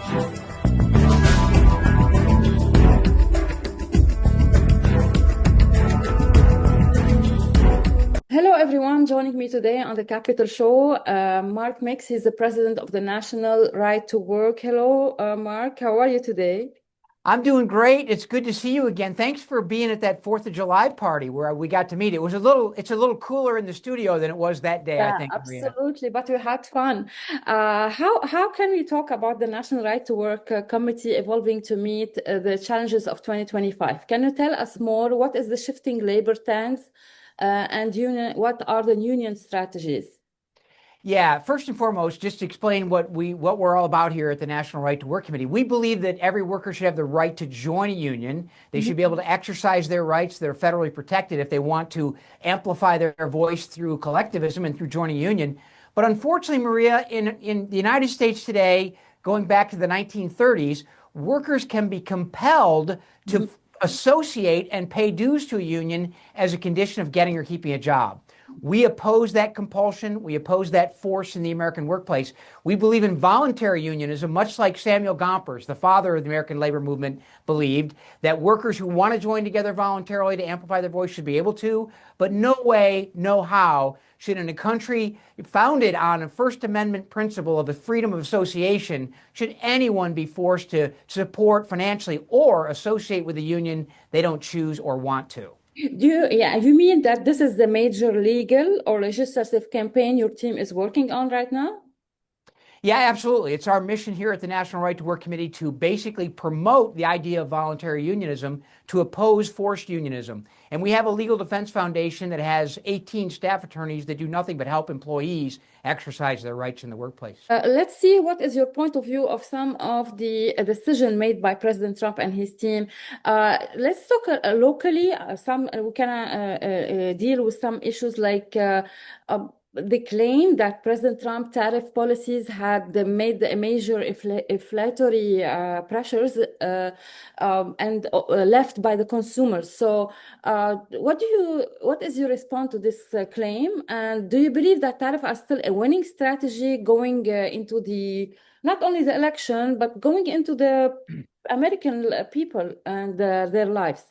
Hello, everyone joining me today on the Capital Show. Mark Mix, he's the president of the National Right to Work. Hello, Mark. How are you today? I'm doing great. It's good to see you again. Thanks for being at that 4th of July party where we got to meet. It's a little cooler in the studio than it was that day, I Yeah, think, Maria. absolutely. But we had fun. How can we talk about the National Right to Work Committee evolving to meet the challenges of 2025? Can you tell us more? What is the shifting labor trends, and union? What are the union strategies? Yeah, first and foremost, just to explain what we're all about here at the National Right to Work Committee. We believe that every worker should have the right to join a union. They should be able to exercise their rights. They're federally protected if they want to amplify their voice through collectivism and through joining a union. But unfortunately, Maria, in the United States today, going back to the 1930s, workers can be compelled to associate and pay dues to a union as a condition of getting or keeping a job. We oppose that compulsion. We oppose that force in the American workplace. We believe in voluntary unionism, much like Samuel Gompers, the father of the American labor movement, believed that workers who want to join together voluntarily to amplify their voice should be able to, but no way, no how should in a country founded on a First Amendment principle of the freedom of association, should anyone be forced to support financially or associate with a union they don't choose or want to. You mean that this is the major legal or legislative campaign your team is working on right now? Yeah, absolutely. It's our mission here at the National Right to Work Committee to basically promote the idea of voluntary unionism, to oppose forced unionism. And we have a legal defense foundation that has 18 staff attorneys that do nothing but help employees exercise their rights in the workplace. Let's see what is your point of view of some of the decision made by President Trump and his team. Let's talk locally. Some we can deal with some issues like the claim that President Trump tariff policies had made a major inflationary pressures and left by the consumers. So, what is your response to this claim? And do you believe that tariffs are still a winning strategy going into the not only the election but going into the American people and their lives?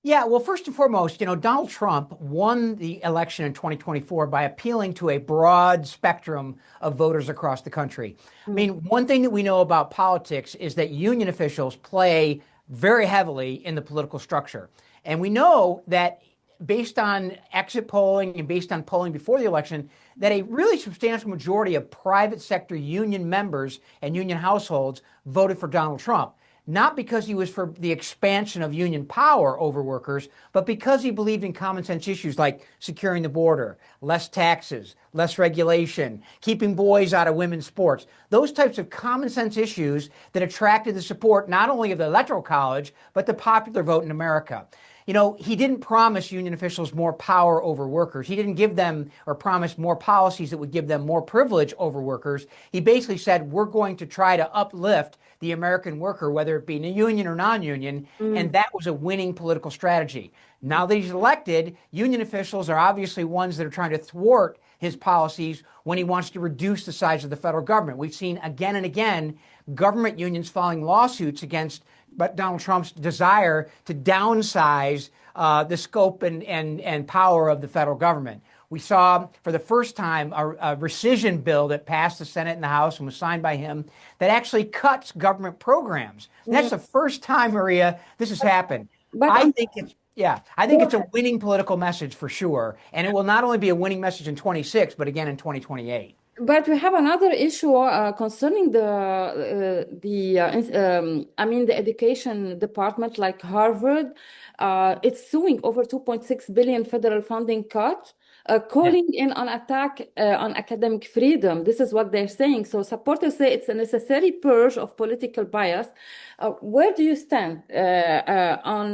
Yeah, well, first and foremost, Donald Trump won the election in 2024 by appealing to a broad spectrum of voters across the country. I Mm. mean, one thing that we know about politics is that union officials play very heavily in the political structure. And we know that based on exit polling and based on polling before the election, that a really substantial majority of private sector union members and union households voted for Donald Trump. Not because he was for the expansion of union power over workers, but because he believed in common sense issues like securing the border, less taxes, less regulation, keeping boys out of women's sports. Those types of common sense issues that attracted the support not only of the Electoral College, but the popular vote in America. He didn't promise union officials more power over workers. He didn't give them or promise more policies that would give them more privilege over workers. He basically said, we're going to try to uplift the American worker, whether it be in a union or non-union. And that was a winning political strategy. Now that he's elected, union officials are obviously ones that are trying to thwart his policies when he wants to reduce the size of the federal government. We've seen again and again government unions filing lawsuits against Donald Trump's desire to downsize the scope and power of the federal government. We saw for the first time a rescission bill that passed the Senate and the House and was signed by him that actually cuts government programs. And that's the first time, Maria, this has happened. But I think it's I think it's a winning political message for sure. And it will not only be a winning message in 26, but again in 2028. But we have another issue concerning I mean, the education department, like Harvard, it's suing over 2.6 billion federal funding cut, Yeah. calling in on attack on academic freedom. This is what they're saying. So supporters say it's a necessary purge of political bias. Where do you stand on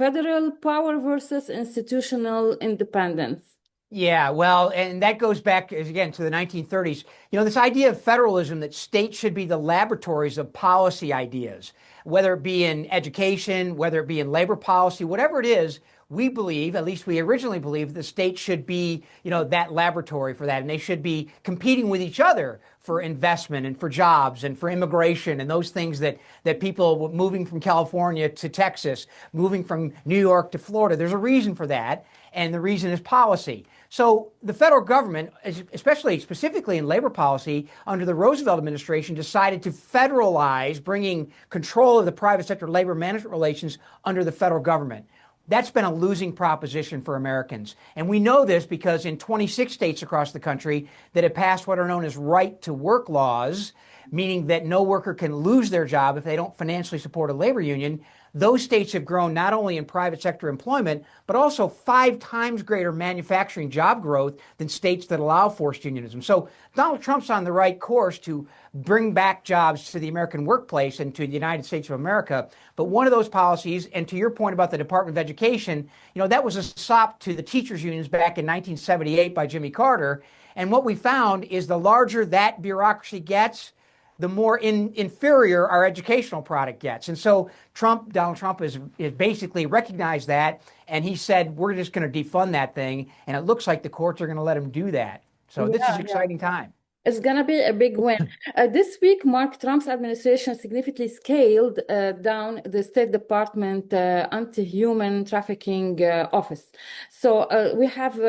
federal power versus institutional independence? Yeah, well, and that goes back again to the 1930s. This idea of federalism that states should be the laboratories of policy ideas, whether it be in education, whether it be in labor policy, whatever it is, we believe, at least we originally believed, the states should be, that laboratory for that, and they should be competing with each other for investment and for jobs and for immigration and those things that people moving from California to Texas, moving from New York to Florida. There's a reason for that, and the reason is policy. So the federal government, especially specifically in labor policy under the Roosevelt administration, decided to federalize, bringing control of the private sector labor management relations under the federal government. That's been a losing proposition for Americans. And we know this because in 26 states across the country that have passed what are known as right to work laws, meaning that no worker can lose their job if they don't financially support a labor union. Those states have grown not only in private sector employment, but also 5 times greater manufacturing job growth than states that allow forced unionism. So Donald Trump's on the right course to bring back jobs to the American workplace and to the United States of America. But one of those policies, and to your point about the Department of Education, that was a sop to the teachers unions back in 1978 by Jimmy Carter. And what we found is the larger that bureaucracy gets, the more inferior our educational product gets. And so Donald Trump is basically recognized that, and he said, we're just going to defund that thing, and it looks like the courts are going to let him do that. So this is an exciting time. It's going to be a big win. This week, Mark Trump's administration significantly scaled down the State Department anti-human trafficking office. So we have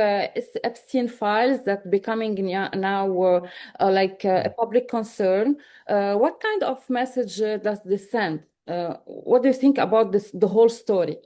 Epstein files that becoming now like a public concern. What kind of message does this send? What do you think about the whole story?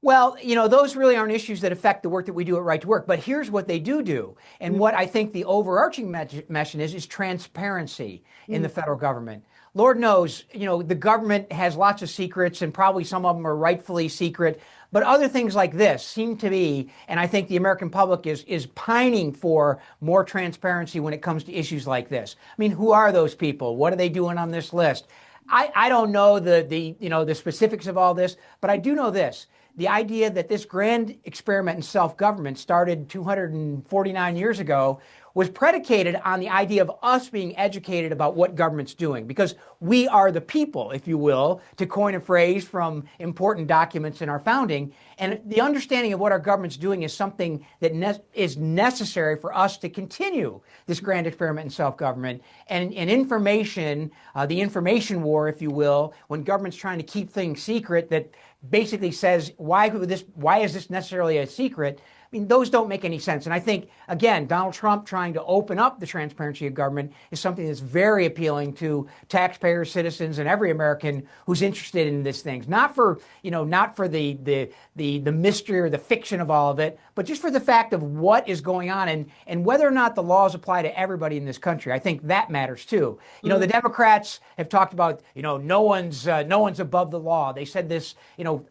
Well, those really aren't issues that affect the work that we do at Right to Work. But here's what they do. And what I think the overarching mission is transparency in the federal government. Lord knows, the government has lots of secrets, and probably some of them are rightfully secret. But other things like this seem to be, and I think the American public is pining for more transparency when it comes to issues like this. I mean, who are those people? What are they doing on this list? I don't know the specifics of all this, but I do know this. The idea that this grand experiment in self-government started 249 years ago was predicated on the idea of us being educated about what government's doing, because we are the people, if you will, to coin a phrase from important documents in our founding. And the understanding of what our government's doing is something that is necessary for us to continue this grand experiment in self-government. And information, the information war, if you will, when government's trying to keep things secret, that basically says, why is this necessarily a secret? I mean, those don't make any sense. And I think, again, Donald Trump trying to open up the transparency of government is something that's very appealing to taxpayers, citizens, and every American who's interested in these things. Not for the mystery or the fiction of all of it, but just for the fact of what is going on and whether or not the laws apply to everybody in this country. I think that matters too. The Democrats have talked about, no one's above the law. They said this,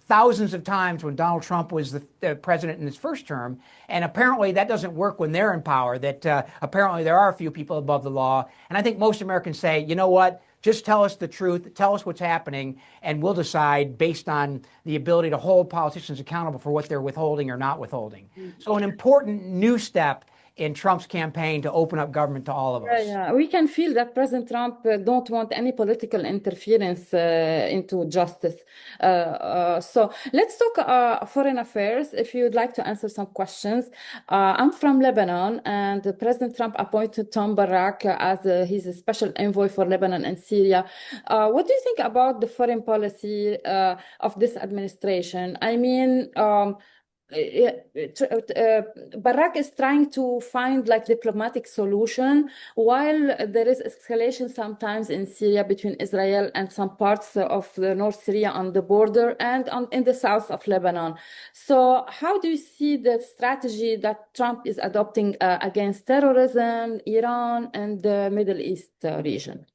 thousands of times when Donald Trump was the president in his first term. And apparently that doesn't work when they're in power, that apparently there are a few people above the law. And I think most Americans say, you know what, just tell us the truth, tell us what's happening, and we'll decide based on the ability to hold politicians accountable for what they're withholding or not withholding. So an important new step in Trump's campaign to open up government to all of us. Yeah. We can feel that President Trump don't want any political interference into justice. So let's talk foreign affairs. If you'd like to answer some questions. I'm from Lebanon, and President Trump appointed Tom Barrack as he's a special envoy for Lebanon and Syria. What do you think about the foreign policy of this administration? I mean, Barak is trying to find like diplomatic solution while there is escalation sometimes in Syria between Israel and some parts of the North Syria on the border and in the south of Lebanon. So how do you see the strategy that Trump is adopting against terrorism, Iran, and the Middle East region?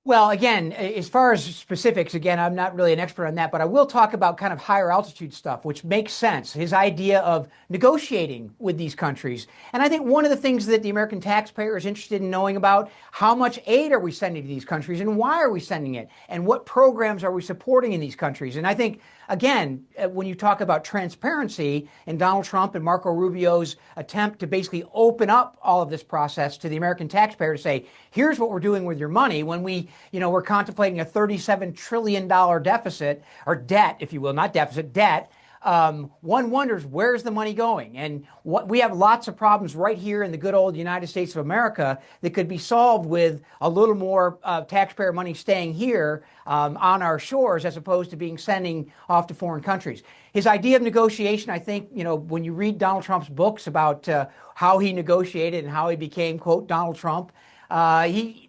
Well, again, as far as specifics, again, I'm not really an expert on that, but I will talk about kind of higher altitude stuff, which makes sense. His idea of negotiating with these countries. And I think one of the things that the American taxpayer is interested in knowing about, how much aid are we sending to these countries and why are we sending it? And what programs are we supporting in these countries? And I think, again, when you talk about transparency and Donald Trump and Marco Rubio's attempt to basically open up all of this process to the American taxpayer to say, here's what we're doing with your money when we're contemplating a $37 trillion deficit or debt, if you will, not deficit, debt. one wonders, where's the money going? And we have lots of problems right here in the good old United States of America that could be solved with a little more taxpayer money staying here on our shores as opposed to being sending off to foreign countries. His idea of negotiation, I think, when you read Donald Trump's books about how he negotiated and how he became, quote, Donald Trump,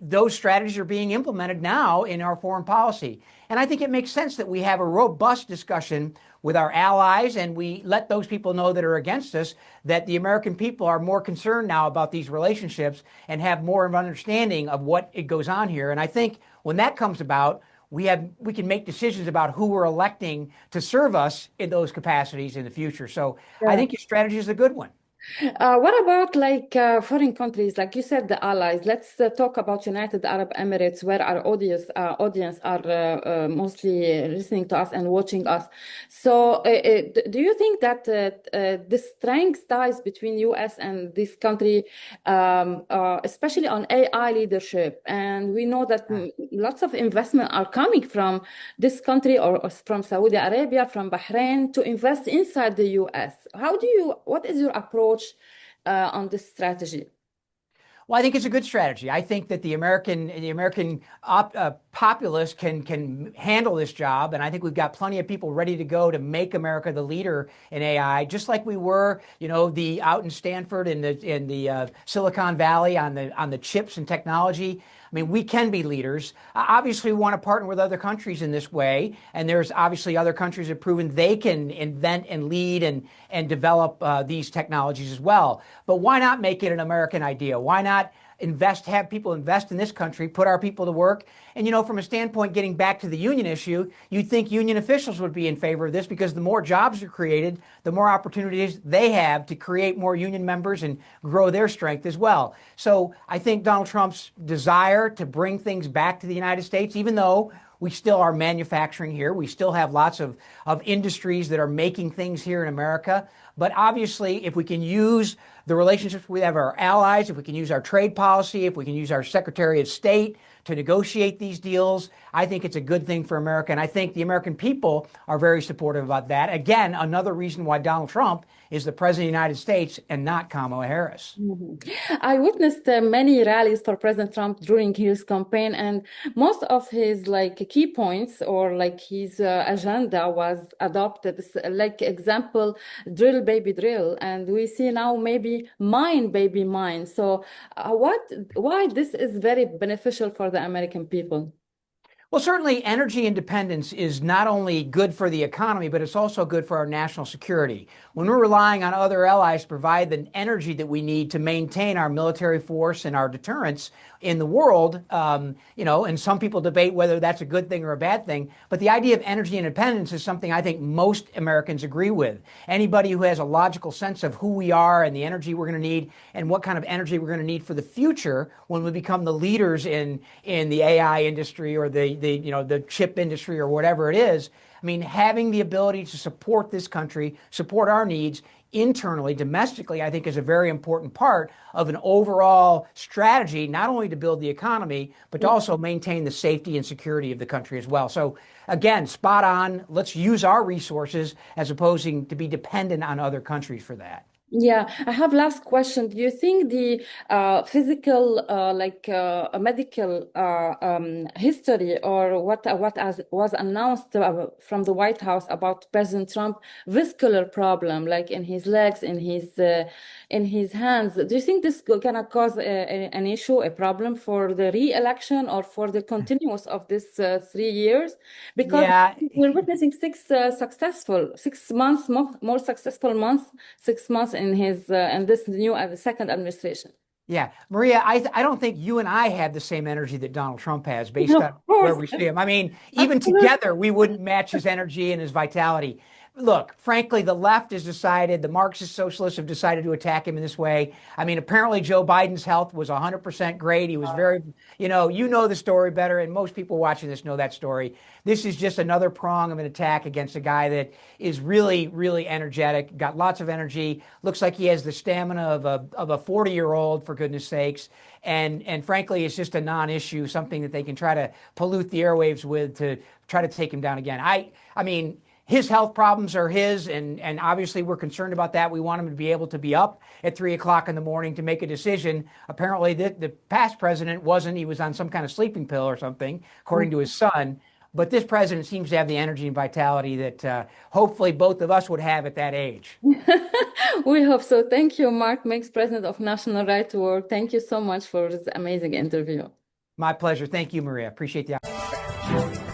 those strategies are being implemented now in our foreign policy. And I think it makes sense that we have a robust discussion with our allies and we let those people know that are against us that the American people are more concerned now about these relationships and have more of an understanding of what it goes on here. And I think when that comes about, we can make decisions about who we're electing to serve us in those capacities in the future. So I Yeah. think your strategy is a good one. What about like foreign countries, like you said, the allies? Let's talk about United Arab Emirates, where our audience are mostly listening to us and watching us. So, do you think that the strength ties between U.S. and this country, especially on AI leadership? And we know that lots of investment are coming from this country or from Saudi Arabia, from Bahrain, to invest inside the U.S. What is your approach on this strategy? Well, I think it's a good strategy. I think that the American populace can handle this job, and I think we've got plenty of people ready to go to make America the leader in AI, just like we were, the out in Stanford in the Silicon Valley on the chips and technology. I mean, we can be leaders. Obviously, we want to partner with other countries in this way, and there's obviously other countries that have proven they can invent and lead and develop these technologies as well. But why not make it an American idea? Why not have people invest in this country, put our people to work? And, from a standpoint, getting back to the union issue, you'd think union officials would be in favor of this because the more jobs are created, the more opportunities they have to create more union members and grow their strength as well. So I think Donald Trump's desire to bring things back to the United States, even though we still are manufacturing here, we still have lots of industries that are making things here in America. But obviously, if we can use the relationships we have with our allies, if we can use our trade policy, if we can use our Secretary of State to negotiate these deals, I think it's a good thing for America. And I think the American people are very supportive about that. Again, another reason why Donald Trump is the president of the United States and not Kamala Harris. Mhm. I witnessed many rallies for President Trump during his campaign, and most of his like key points or like his agenda was adopted. Like example, drill baby drill, and we see now maybe mine baby mine. So, why this is very beneficial for the American people? Well, certainly energy independence is not only good for the economy, but it's also good for our national security. When we're relying on other allies to provide the energy that we need to maintain our military force and our deterrence in the world, and some people debate whether that's a good thing or a bad thing, but the idea of energy independence is something I think most Americans agree with. Anybody who has a logical sense of who we are and the energy we're going to need and what kind of energy we're going to need for the future when we become the leaders in the AI industry or the chip industry or whatever it is. I mean, having the ability to support this country, support our needs internally, domestically, I think is a very important part of an overall strategy, not only to build the economy, but to also maintain the safety and security of the country as well. So again, spot on. Let's use our resources as opposed to be dependent on other countries for that. Yeah, I have last question. Do you think the physical, medical history or what as was announced from the White House about President Trump vascular problem, like in his legs, in his hands, do you think this gonna cause an issue, a problem for the re-election or for the continuance of this 3 years? Because Yeah, we're witnessing 6 months more successful months, 6 months in this new second administration. yeah, Maria, I don't think you and I have the same energy that Donald Trump has based Of on where course, we see him. I mean, even absolutely. together, we wouldn't match his energy and his vitality. Look, frankly, the left has decided, the Marxist socialists have decided to attack him in this way. I mean, apparently Joe Biden's health was 100% great. He was very, you know the story better, and most people watching this know that story. This is just another prong of an attack against a guy that is really, really energetic, got lots of energy, looks like he has the stamina of a 40-year-old, for goodness sakes. And frankly, it's just a non-issue, something that they can try to pollute the airwaves with to try to take him down again. I mean, his health problems are his, and obviously we're concerned about that. We want him to be able to be up at 3 o'clock in the morning to make a decision. Apparently, the past president wasn't. He was on some kind of sleeping pill or something, according to his son. But this president seems to have the energy and vitality that hopefully both of us would have at that age. We hope so. Thank you, Mark Mix, President of National Right to Work. Thank you so much for this amazing interview. My pleasure. Thank you, Maria. Appreciate the opportunity.